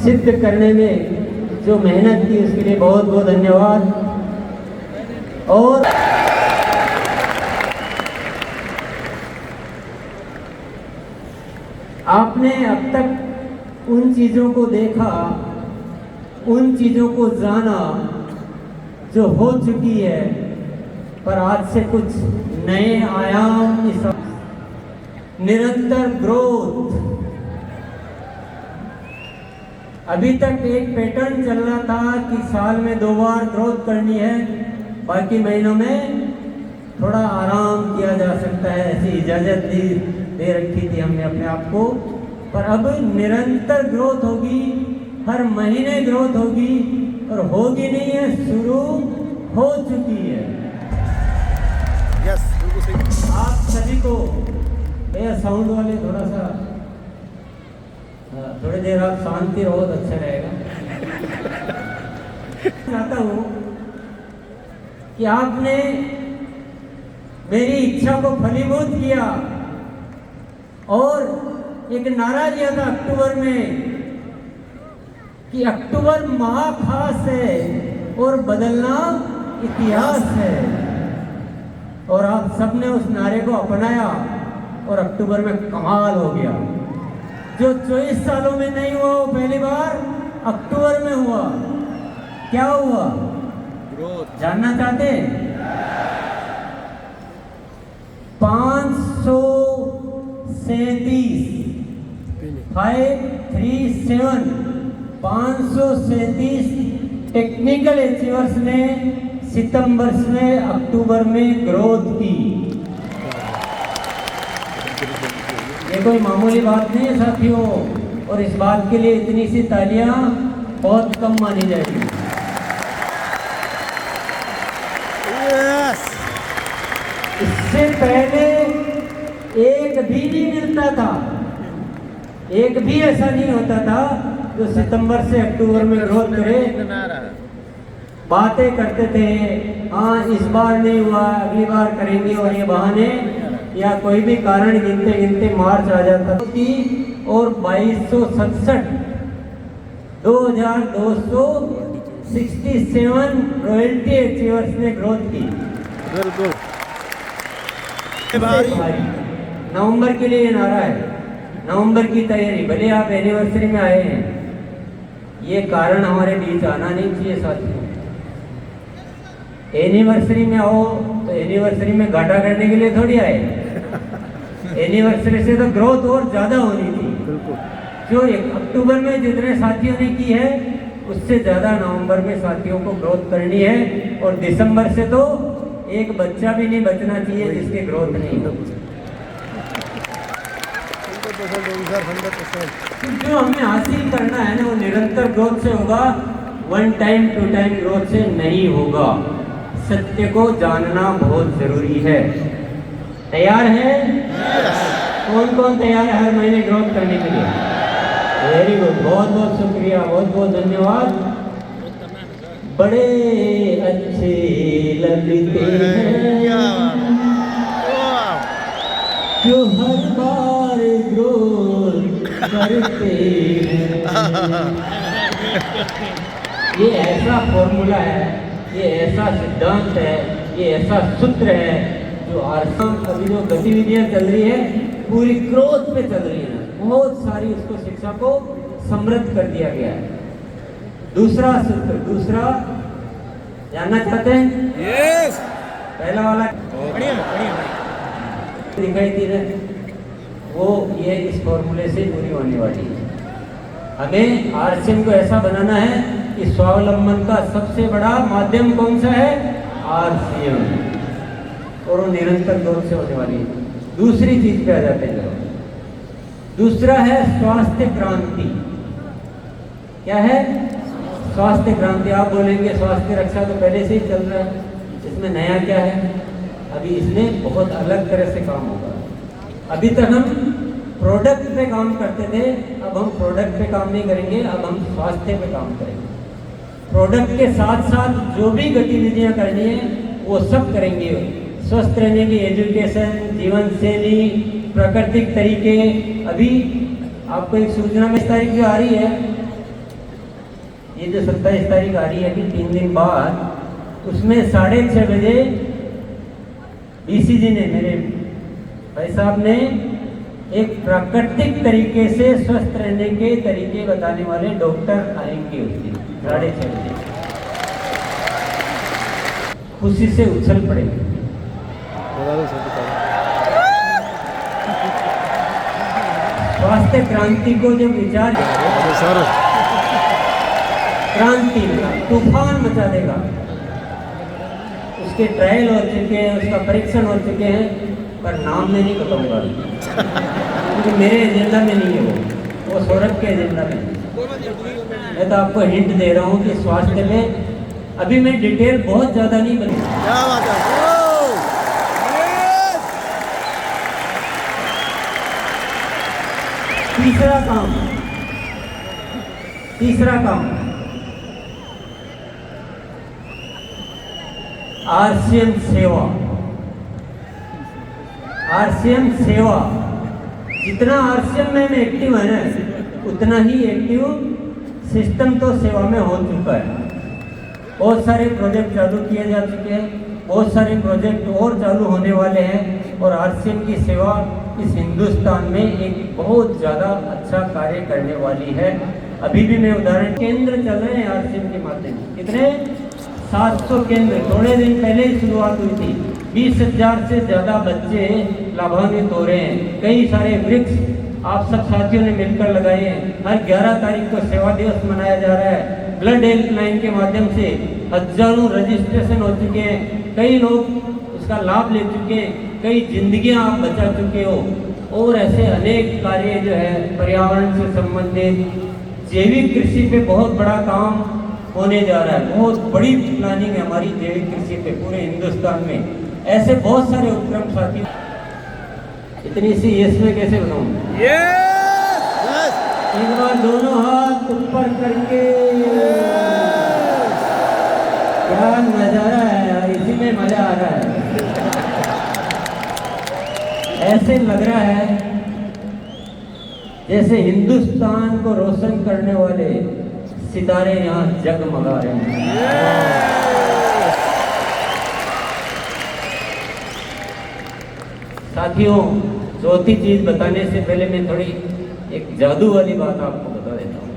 सिद्ध करने में जो मेहनत की उसके लिए बहुत बहुत धन्यवाद। और आपने अब तक उन चीज़ों को देखा, उन चीज़ों को जाना जो हो चुकी है, पर आज से कुछ नए आयाम, निरंतर ग्रोथ। अभी तक एक पैटर्न चल रहा था कि साल में 2 बार ग्रोथ करनी है, बाकी महीनों में थोड़ा आराम किया जा सकता है, ऐसी इजाज़त दे रखी थी हमने अपने आप को। पर अब निरंतर ग्रोथ होगी, हर महीने ग्रोथ होगी, और होगी नहीं है, शुरू हो चुकी है। यस, बिल्कुल सही। आप सभी को भैया साउंड वाले थोड़ा सा थोड़ी देर आप शांति रहो तो अच्छा रहेगा। चाहता हूँ कि आपने मेरी इच्छा को फलीभूत किया और एक नारा दिया था अक्टूबर में कि अक्टूबर माह खास है और बदलना इतिहास है, और आप सबने उस नारे को अपनाया और अक्टूबर में कमाल हो गया। जो 24 सालों में नहीं हुआ वो पहली बार अक्टूबर में हुआ। क्या हुआ ग्रोथ जानना चाहते? 537 टेक्निकल अचीवर्स ने सितंबर से अक्टूबर में ग्रोथ की। ये कोई मामूली बात नहीं है साथियों, और इस बात के लिए इतनी सी तालियां बहुत कम मानी जाएगी। इससे पहले एक भी नहीं मिलता था, एक भी ऐसा नहीं होता था जो सितंबर से अक्टूबर में ग्रोथ करे। बातें करते थे, हाँ इस बार नहीं हुआ अगली बार करेंगे, और ये बहाने या कोई भी कारण गिनते गिनते मार्च आ जाता थी। और 2267 2267 रॉयल्टी अचीवर्स ने ग्रोथ की। नवंबर के लिए नारा है, नवंबर की तैयारी। भले आप एनिवर्सरी में आए हैं, ये कारण हमारे बीच आना नहीं चाहिए साथियों। एनिवर्सरी में आओ तो एनिवर्सरी में घाटा करने के लिए थोड़ी आए। एनिवर्सरी से तो ग्रोथ और ज्यादा होनी थी। जो अक्टूबर में जितने साथियों ने की है उससे ज्यादा नवंबर में साथियों को ग्रोथ करनी है, और दिसंबर से तो एक बच्चा भी नहीं बचना चाहिए जिसकी ग्रोथ नहीं हो। जो हमें हासिल करना है ना वो निरंतर ग्रोथ से होगा, 1 टाइम 2 टाइम ग्रोथ से नहीं होगा। सत्य को जानना बहुत जरूरी है। तैयार है? कौन कौन तैयार है हर महीने ग्रोथ करने के लिए? वेरी गुड, बहुत बहुत शुक्रिया, बहुत बहुत धन्यवाद। बड़े अच्छे लगते हैं जो हर बार ग्रोथ करते हैं। ये ऐसा फॉर्मूला है, ये ऐसा सिद्धांत है, ये ऐसा सूत्र है जो अभी जो गतिविधियां चल रही है पूरी ग्रोथ पे चल रही है। बहुत सारी उसको शिक्षा को समृद्ध कर दिया गया है। दूसरा सूत्र, दूसरा जानना चाहते हैं? यस। पहला वाला दिखाई दे रहा है, वो ये इस फॉर्मूले से पूरी होने वाली है। हमें आरसीएम को ऐसा बनाना है कि स्वावलंबन का सबसे बड़ा माध्यम कौन सा है? आरसीएम, और वो निरंतर ग्रोथ से होने वाली है। दूसरी चीज पे आ जाते हैं। दूसरा है स्वास्थ्य क्रांति। क्या है? स्वास्थ्य क्रांति। आप बोलेंगे स्वास्थ्य रक्षा तो पहले से ही चल रहा है, इसमें नया क्या है? अभी इसमें बहुत अलग तरह से काम होगा। अभी तक हम प्रोडक्ट पे काम करते थे, अब हम प्रोडक्ट पे काम नहीं करेंगे, अब हम स्वास्थ्य पे काम करेंगे। प्रोडक्ट के साथ साथ जो भी गतिविधियां करनी है वो सब करेंगे। स्वस्थ रहने की एजुकेशन, जीवन शैली, प्राकृतिक तरीके। अभी आपको एक सूचना में इस तारीख जो आ रही है ये जो 27 तारीख आ रही है कि 3 दिन बाद, उसमें 6:30 बजे BC जी ने, मेरे भाई साहब ने, एक प्राकृतिक तरीके से स्वस्थ रहने के तरीके बताने वाले डॉक्टर आएंगे उस दिन 6:30 बजे। खुशी से उछल पड़ेंगे। स्वास्थ्य क्रांति को जब विचार, क्रांति तूफान मचा देगा। उसके ट्रायल हो चुके हैं, उसका परीक्षण हो चुके हैं, पर नाम में नहीं बताऊंगा क्योंकि मेरे एजेंडा में नहीं है वो सौरभ के एजेंडा में। मैं तो आपको हिंट दे रहा हूँ कि स्वास्थ्य में अभी मैं डिटेल बहुत ज़्यादा नहीं बनी। क्या बात है। तीसरा काम RCM सेवा। RCM सेवा, जितना RCM में एक्टिव है ना, उतना ही एक्टिव सिस्टम तो सेवा में हो चुका है। बहुत सारे प्रोजेक्ट चालू किए जा चुके हैं, बहुत सारे प्रोजेक्ट और चालू होने वाले हैं, और RCM की सेवा इस हिंदुस्तान में एक बहुत ज़्यादा अच्छा कार्य करने वाली है। अभी भी मैं उदाहरण, केंद्र चल रहे हैं RCM के माध्यम से। कितने? 700 केंद्र थोड़े दिन पहले ही शुरुआत हुई थी। 20,000 से ज़्यादा बच्चे लाभान्वित हो रहे हैं। कई सारे वृक्ष आप सब साथियों ने मिलकर लगाए हैं। हर 11 तारीख को सेवा दिवस मनाया जा रहा है। ब्लड हेल्पलाइन के माध्यम से हजारों रजिस्ट्रेशन हो चुके हैं, कई लोग उसका लाभ ले चुके हैं, कई जिंदगियां आप बचा चुके हो, और ऐसे अनेक कार्य जो है पर्यावरण से संबंधित, जैविक कृषि पे बहुत बड़ा काम होने जा रहा है। बहुत बड़ी प्लानिंग है हमारी जैविक कृषि पे पूरे हिंदुस्तान में। ऐसे बहुत सारे उपक्रम साथी, इतनी सी यस में कैसे बनाऊं? एक बार दोनों हाथ ऊपर करके, क्या नजारा है यार, इसी में मजा आ रहा है। ऐसे लग रहा है जैसे हिंदुस्तान को रोशन करने वाले सितारे यहाँ जगमगा रहे हैं। साथियों, चौथी चीज बताने से पहले मैं थोड़ी एक जादू वाली बात आपको बता देता हूँ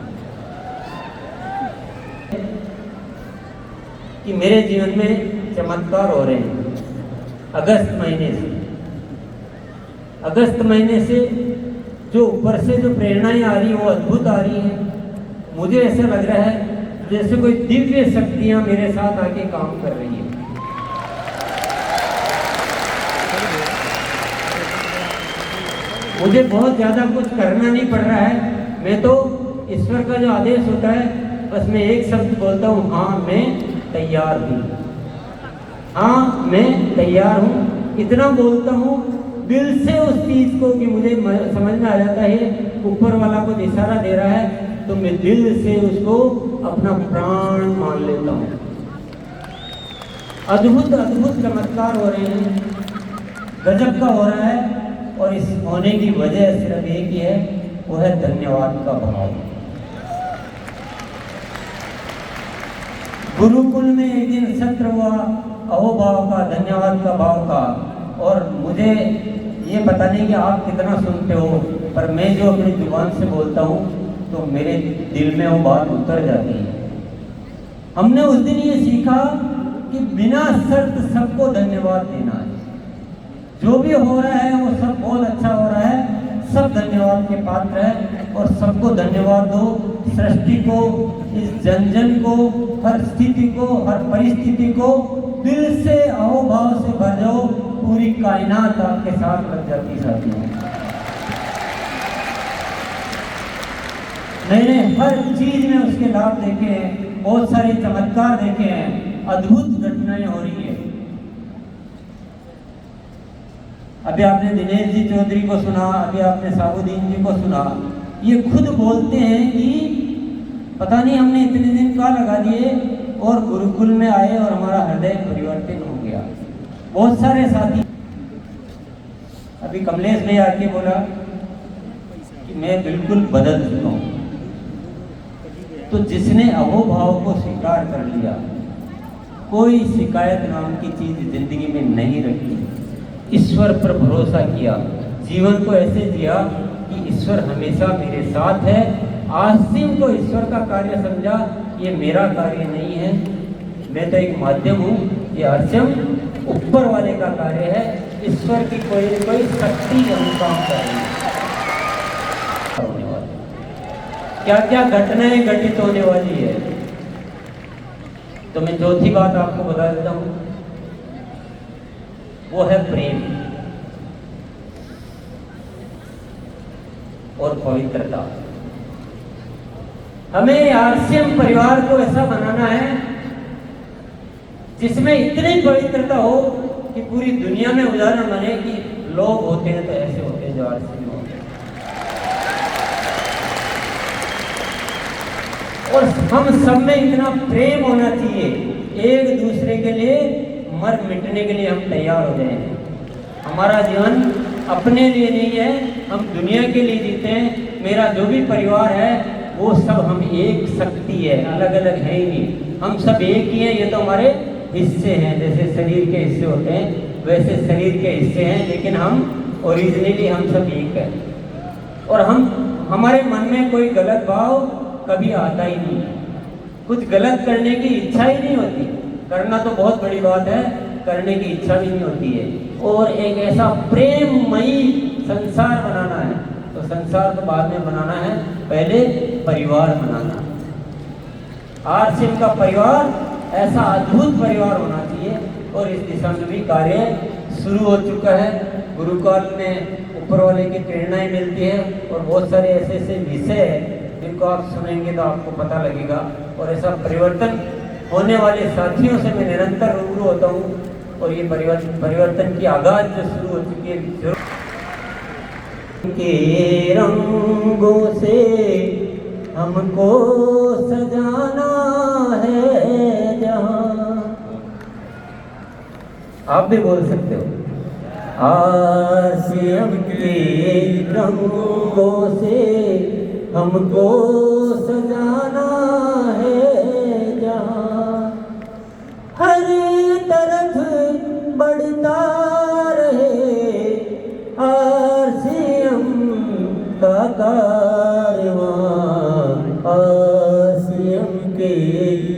कि मेरे जीवन में चमत्कार हो रहे हैं। अगस्त महीने से जो ऊपर से जो प्रेरणाएं आ रही है वो अद्भुत आ रही है। मुझे ऐसा लग रहा है जैसे कोई दिव्य शक्तियां मेरे साथ आके काम कर रही है। मुझे बहुत ज़्यादा कुछ करना नहीं पड़ रहा है। मैं तो ईश्वर का जो आदेश होता है, बस मैं एक शब्द बोलता हूँ, हाँ मैं तैयार हूँ, हाँ मैं तैयार हूँ। इतना बोलता हूँ दिल से उस चीज़ को कि मुझे समझ में आ जाता है ऊपर वाला कुछ इशारा दे रहा है, तो मैं दिल से उसको अपना प्राण मान लेता हूँ। अद्भुत अद्भुत चमत्कार हो रहे हैं, गजब का हो रहा है। और इस होने की वजह सिर्फ एक ही है, वो है धन्यवाद का भाव। गुरुकुल में एक दिन सत्र हुआ अहोभाव का, धन्यवाद का भाव का। और मुझे ये पता नहीं कि आप कितना सुनते हो, पर मैं जो अपनी जुबान से बोलता हूँ तो मेरे दिल में वो बात उतर जाती है। हमने उस दिन ये सीखा कि बिना शर्त सबको धन्यवाद देना है। जो भी हो रहा है वो सब बहुत अच्छा हो रहा है, सब धन्यवाद के पात्र है, और सबको धन्यवाद दो। सृष्टि को, इस जन जन को, हर स्थिति को, हर परिस्थिति को दिल से अहोभाव से भर जाओ, पूरी कायनात आपके साथ लग जाती साथियों। मैंने हर चीज में उसके लाभ देखे हैं, बहुत सारे चमत्कार देखे हैं, अद्भुत घटनाएं हो रही है। अभी आपने दिनेश जी चौधरी को सुना, अभी आपने साबुद्दीन जी को सुना। ये खुद बोलते हैं कि पता नहीं हमने इतने दिन कहाँ लगा दिए और गुरुकुल में आए और हमारा हृदय परिवर्तन हो गया। बहुत सारे साथी, अभी कमलेश भाई आके बोला कि मैं बिल्कुल बदल चुका हूँ। तो जिसने अहोभाव को स्वीकार कर लिया, कोई शिकायत नाम की चीज जिंदगी में नहीं रखी, ईश्वर पर भरोसा किया, जीवन को ऐसे जिया कि ईश्वर हमेशा मेरे साथ है, आसिम को ईश्वर का कार्य समझा, ये मेरा कार्य नहीं है, मैं तो एक माध्यम हूँ, ये आसिम ऊपर वाले का कार्य है, ईश्वर की कोई शक्ति हम काम कर रही है। क्या क्या घटनाएं घटित होने वाली है, तो मैं चौथी बात आपको बता देता हूं, वो है प्रेम और पवित्रता। हमें आरसीएम परिवार को ऐसा बनाना है जिसमें इतनी पवित्रता हो कि पूरी दुनिया में उदाहरण बने कि लोग होते हैं तो ऐसे होते हैं जो आरसीएम होते हैं। और हम सब में इतना प्रेम होना चाहिए, एक दूसरे के लिए मर मिटने के लिए हम तैयार हो जाएं। हमारा जीवन अपने लिए नहीं है, हम दुनिया के लिए जीते हैं। मेरा जो भी परिवार है वो सब हम एक शक्ति है, अलग अलग है ही नहीं, हम सब एक ही हैं। ये तो हमारे हिस्से हैं, जैसे शरीर के हिस्से होते हैं वैसे शरीर के हिस्से हैं, लेकिन हम ओरिजिनली हम सब एक हैं। और हमारे मन में कोई गलत भाव कभी आता ही नहीं, कुछ गलत करने की इच्छा ही नहीं होती, करना तो बहुत बड़ी बात है, करने की इच्छा भी नहीं होती है। और एक ऐसा प्रेममयी संसार बनाना है, तो संसार तो बाद में बनाना है, पहले परिवार बनाना। आरसीएम का परिवार ऐसा अद्भुत परिवार होना चाहिए, और इस दिशा में भी कार्य शुरू हो चुका है। गुरुकाल में ऊपर वाले की प्रेरणाएं मिलती है, और बहुत सारे ऐसे ऐसे विषय हैं जिनको आप सुनेंगे तो आपको पता लगेगा। और ऐसा परिवर्तन होने वाले साथियों से मैं निरंतर रूबरू होता हूँ, और ये परिवर्तन की आगाज जो शुरू हो चुकी है। के रंगों से हमको सजाना है जहां, आप भी बोल सकते हो, आरसीएम के रंगों से हमको सजाना है जहां, हर तरफ बढ़ता रहे आरसीएम का कारवां, आरसीएम के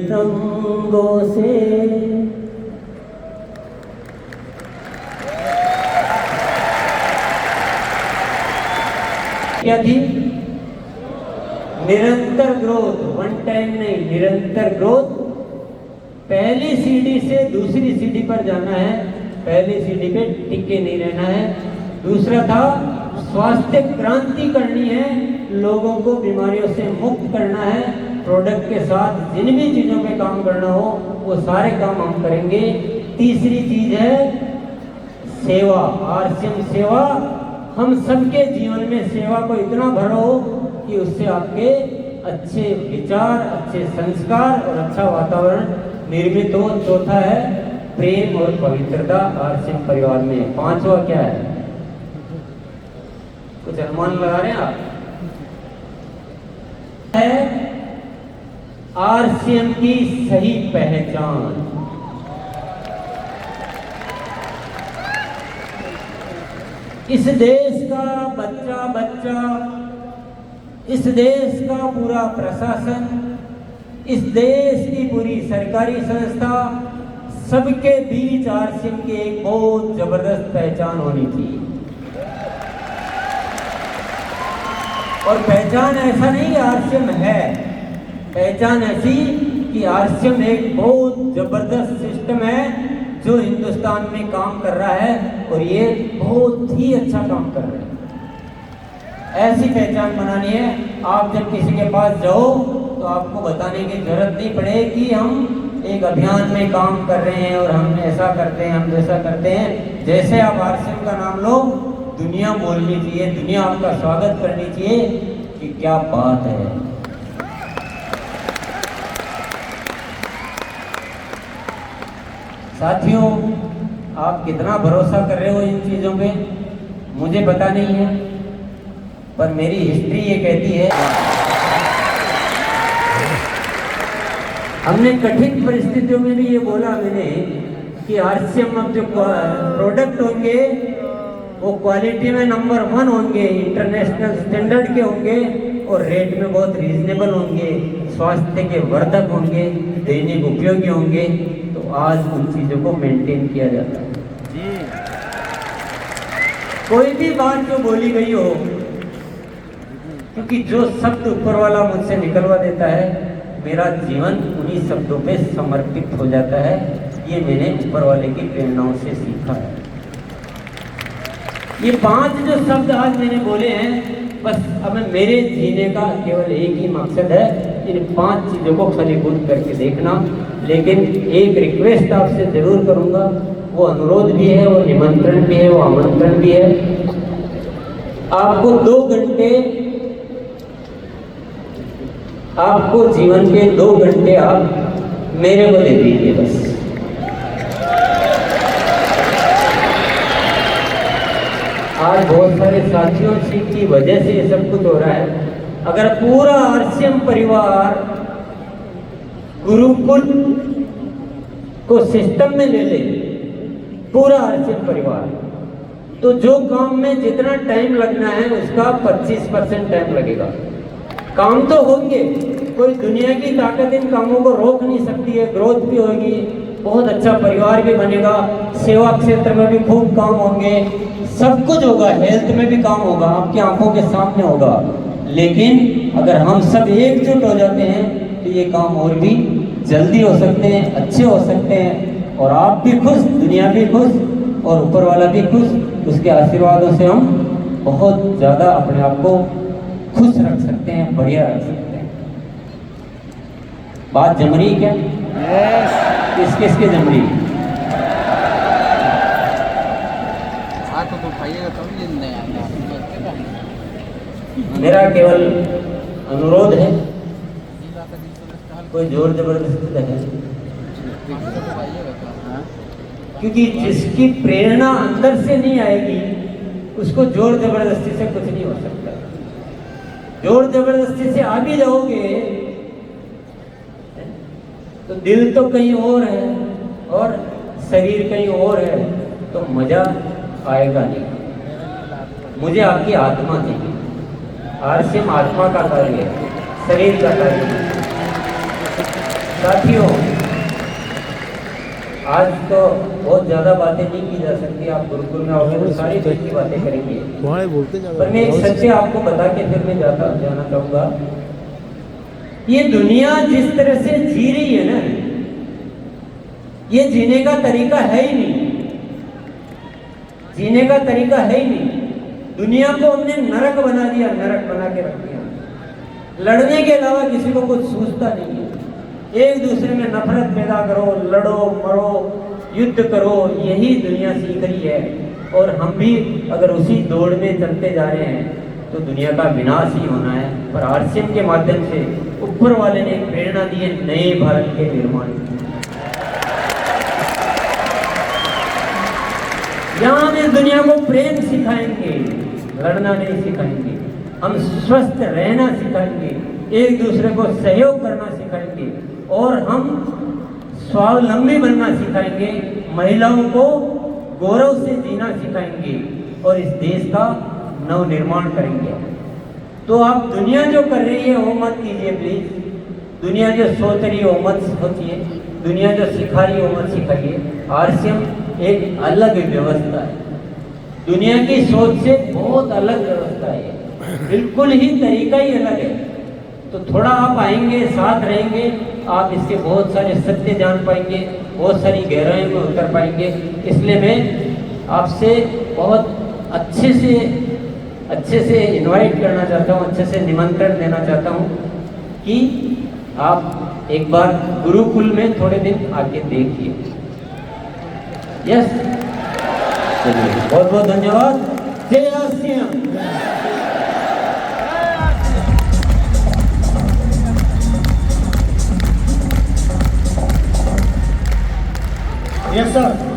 रंगों से। क्या थी? निरंतर ग्रोथ, वन टाइम नहीं, निरंतर ग्रोथ। पहली सीढ़ी से दूसरी सीढ़ी पर जाना है, पहली सीढ़ी पे टिके नहीं रहना है। दूसरा था स्वास्थ्य क्रांति करनी है, लोगों को बीमारियों से मुक्त करना है, प्रोडक्ट के साथ जिन भी चीजों पे काम करना हो वो सारे काम हम करेंगे। तीसरी चीज है सेवा, आरसीएम सेवा। हम सबके जीवन में सेवा को इतना भरो कि उससे आपके अच्छे विचार, अच्छे संस्कार और अच्छा वातावरण निर्मित हो। चौथा है प्रेम और पवित्रता आरसीएम परिवार में। पांचवा क्या है? कुछ अनुमान लगा रहे हैं आप? है आरसीएम की सही पहचान। इस देश का बच्चा बच्चा, इस देश का पूरा प्रशासन, इस देश की पूरी सरकारी संस्था, सबके बीच आरसीएम की एक बहुत जबरदस्त पहचान होनी चाहिए। और पहचान ऐसा नहीं आरसीएम है, पहचान ऐसी कि आरसीएम एक बहुत जबरदस्त सिस्टम है जो हिंदुस्तान में काम कर रहा है, और ये बहुत ही अच्छा काम कर रहा है। ऐसी पहचान बनानी है। आप जब किसी के पास जाओ तो आपको बताने की जरूरत नहीं पड़े कि हम एक अभियान में काम कर रहे हैं और हम ऐसा करते हैं, हम वैसा करते हैं। जैसे आप आरसीएम का नाम लो, दुनिया बोलनी चाहिए, दुनिया आपका स्वागत करनी चाहिए कि क्या बात है। साथियों, आप कितना भरोसा कर रहे हो इन चीजों पे मुझे पता नहीं है, पर मेरी हिस्ट्री ये कहती है हमने कठिन परिस्थितियों में भी ये बोला मैंने कि आरसीएम अब जो प्रोडक्ट होंगे वो क्वालिटी में नंबर 1 होंगे, इंटरनेशनल स्टैंडर्ड के होंगे और रेट में बहुत रीजनेबल होंगे, स्वास्थ्य के वर्धक होंगे, दैनिक उपयोगी होंगे। तो आज उन चीज़ों को मेंटेन किया जाता है। कोई भी बात जो बोली गई हो, क्योंकि जो शब्द ऊपर वाला मुझसे निकलवा देता है, मेरा जीवन उन्हीं शब्दों पे समर्पित हो जाता है। ये मैंने ऊपर वाले की प्रेरणाओं से सीखा है। ये 5 जो शब्द आज मैंने बोले हैं, बस अब मेरे जीने का केवल एक ही मकसद है, इन 5 चीज़ों को फलीभूत करके देखना। लेकिन एक रिक्वेस्ट आपसे जरूर करूँगा, वो अनुरोध भी है, वो निमंत्रण भी है, वो आमंत्रण भी है। आपको 2 घंटे, आपको जीवन के 2 घंटे आप मेरे को दे दीजिए बस। आज बहुत सारे साथियों की वजह से ये सब कुछ हो रहा है। अगर पूरा आरसीएम परिवार गुरुकुल को सिस्टम में ले ले, पूरा आरसीएम परिवार, तो जो काम में जितना टाइम लगना है उसका 25% टाइम लगेगा। काम तो होंगे, कोई दुनिया की ताकत इन कामों को रोक नहीं सकती है। ग्रोथ भी होगी, बहुत अच्छा परिवार भी बनेगा, सेवा क्षेत्र में भी खूब काम होंगे, सब कुछ होगा, हेल्थ में भी काम होगा, आपकी आंखों के सामने होगा। लेकिन अगर हम सब एकजुट हो जाते हैं तो ये काम और भी जल्दी हो सकते हैं, अच्छे हो सकते हैं, और आप भी खुश, दुनिया भी खुश और ऊपर वाला भी खुश। उसके आशीर्वादों से हम बहुत ज़्यादा अपने आप को खुश रख सकते हैं, बढ़िया रख सकते हैं। बात जम रही क्या? किस किस के जम रही? तो खाइएगा तब जिंदा है। मेरा केवल अनुरोध है, कोई जोर जबरदस्ती है, क्योंकि जिसकी प्रेरणा अंदर से नहीं आएगी उसको जोर जबरदस्ती से कुछ नहीं हो सकता। जोर जबरदस्ती से आ भी जाओगे तो दिल तो कहीं और है और शरीर कहीं और है, तो मजा आएगा नहीं। मुझे आपकी आत्मा चाहिए। आरसीएम आत्मा का कार्य है, शरीर का कार्य है। साथियों, आज तो बहुत ज्यादा बातें नहीं की जा सकती। आप गुरुकुल में आओगे तो सारी तरह की बातें करेंगे, पर मैं एक सच्चे आपको बता के फिर मैं जाना चाहूंगा। ये दुनिया जिस तरह से जी रही है ना, ये जीने का तरीका है ही नहीं, जीने का तरीका है ही नहीं। दुनिया को हमने नरक बना दिया, नरक बना के रख दिया। लड़ने के अलावा किसी को कुछ सूझता नहीं है। एक दूसरे में नफरत पैदा करो, लड़ो मरो, युद्ध करो, यही दुनिया सीख रही है। और हम भी अगर उसी दौड़ में चलते जा रहे हैं तो दुनिया का विनाश ही होना है। पर आरसीएम के माध्यम से ऊपर वाले ने प्रेरणा दी है नए भारत के निर्माण की। यहाँ हम इस दुनिया को प्रेम सिखाएंगे, लड़ना नहीं सिखाएंगे। हम स्वस्थ रहना सिखाएंगे, एक दूसरे को सहयोग करना सिखाएंगे, और हम स्वावलंबी बनना सिखाएंगे, महिलाओं को गौरव से जीना सिखाएंगे और इस देश का नव निर्माण करेंगे। तो आप दुनिया जो कर रही है वो मत कीजिए प्लीज। दुनिया जो सोच रही है वो मत सोचिए, दुनिया जो सिखा रही है वो मत सिखाइए। आरसीएम एक अलग व्यवस्था है, दुनिया की सोच से बहुत अलग व्यवस्था है, बिल्कुल ही तरीका ही अलग है। तो थोड़ा आप आएंगे, साथ रहेंगे, आप इसके बहुत सारे सत्य जान पाएंगे, बहुत सारी गहराइयों में उतर पाएंगे। इसलिए मैं आपसे बहुत अच्छे से इनवाइट करना चाहता हूँ, अच्छे से निमंत्रण देना चाहता हूँ कि आप एक बार गुरुकुल में थोड़े दिन आके देखिए। यस, चलिए, बहुत बहुत धन्यवाद। जय आरसीएम। Yes sir.